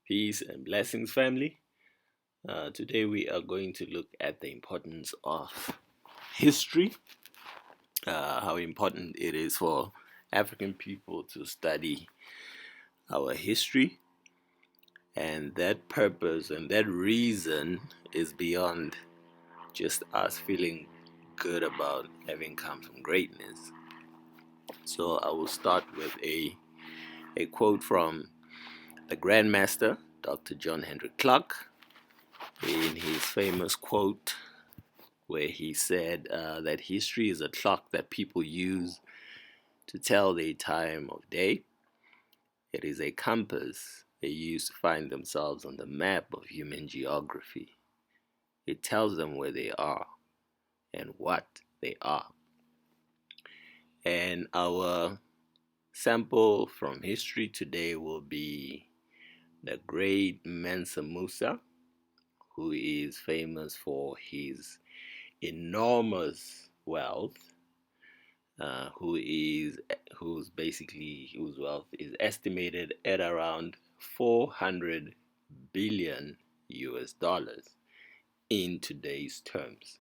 Peace and blessings, family. Today we are going to look at the importance of history, how important it is for African people to study our history, and that purpose and that reason is beyond just us feeling good about having come from greatness. So I will start with a quote from the Grandmaster, Dr. John Henry Clark, in his famous quote where he said that history is a clock that people use to tell the time of day. It is a compass they use to find themselves on the map of human geography. It tells them where they are and what they are. And our sample from history today will be the great Mansa Musa, who is famous for his enormous wealth, whose wealth is estimated at around 400 billion US dollars in today's terms.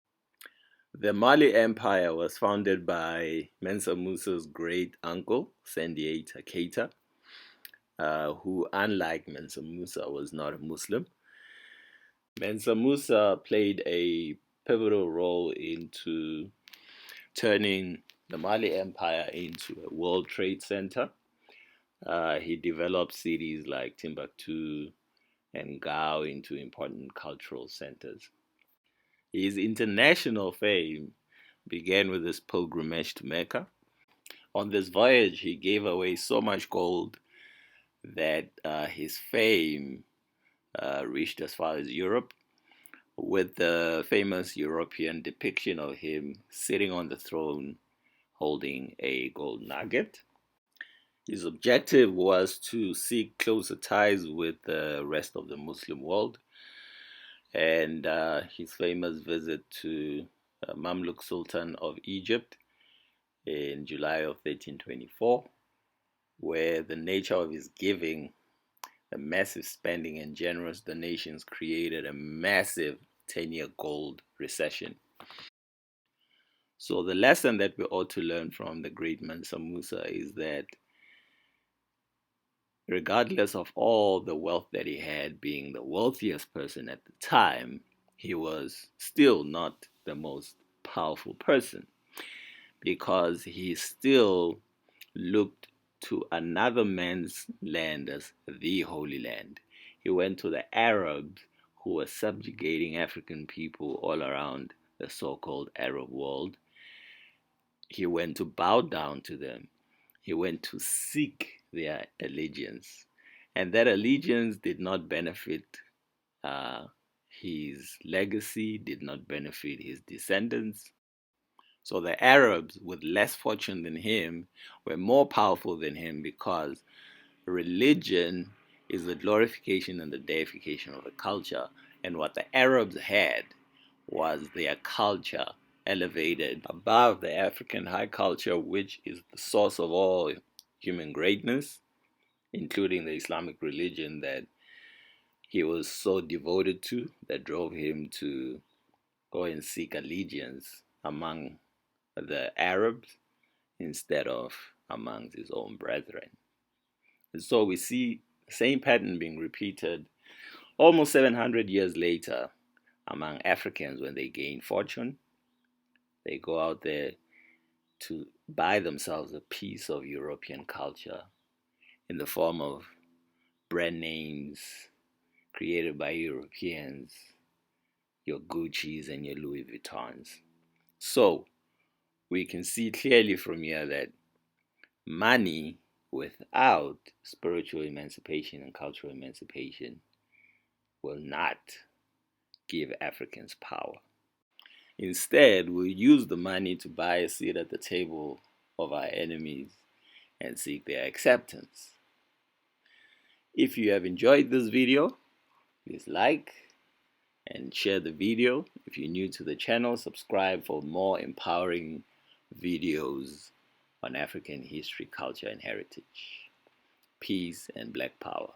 The Mali Empire was founded by Mansa Musa's great uncle, Sendiata Keita, who, unlike Mansa Musa, was not a Muslim. Mansa Musa played a pivotal role into turning the Mali Empire into a World Trade Center. He developed cities like Timbuktu and Gao into important cultural centers. His international fame began with his pilgrimage to Mecca. On this voyage, he gave away so much gold that his fame reached as far as Europe, with the famous European depiction of him sitting on the throne holding a gold nugget. His objective was to seek closer ties with the rest of the Muslim world, and his famous visit to Mamluk Sultan of Egypt in July of 1324, where the nature of his giving, the massive spending and generous donations created a massive 10-year gold recession. So the lesson that we ought to learn from the great Mansa Musa is that regardless of all the wealth that he had, being the wealthiest person at the time, he was still not the most powerful person, because he still looked to another man's land as the Holy Land. He went to the Arabs, who were subjugating African people all around the so-called Arab world. He went to bow down to them. He went to seek their allegiance. And that allegiance did not benefit his legacy, did not benefit his descendants. So the Arabs, with less fortune than him, were more powerful than him, because religion is the glorification and the deification of a culture. And what the Arabs had was their culture elevated above the African high culture, which is the source of all human greatness, including the Islamic religion that he was so devoted to, that drove him to go and seek allegiance among the Arabs instead of amongst his own brethren. And so we see the same pattern being repeated almost 700 years later among Africans. When they gain fortune, they go out there to buy themselves a piece of European culture in the form of brand names created by Europeans, your Gucci's and your Louis Vuittons. So we can see clearly from here that money without spiritual emancipation and cultural emancipation will not give Africans power. Instead, we'll use the money to buy a seat at the table of our enemies and seek their acceptance. If you have enjoyed this video, please like and share the video. If you're new to the channel, subscribe for more empowering videos on African history, culture, and heritage. Peace and Black Power.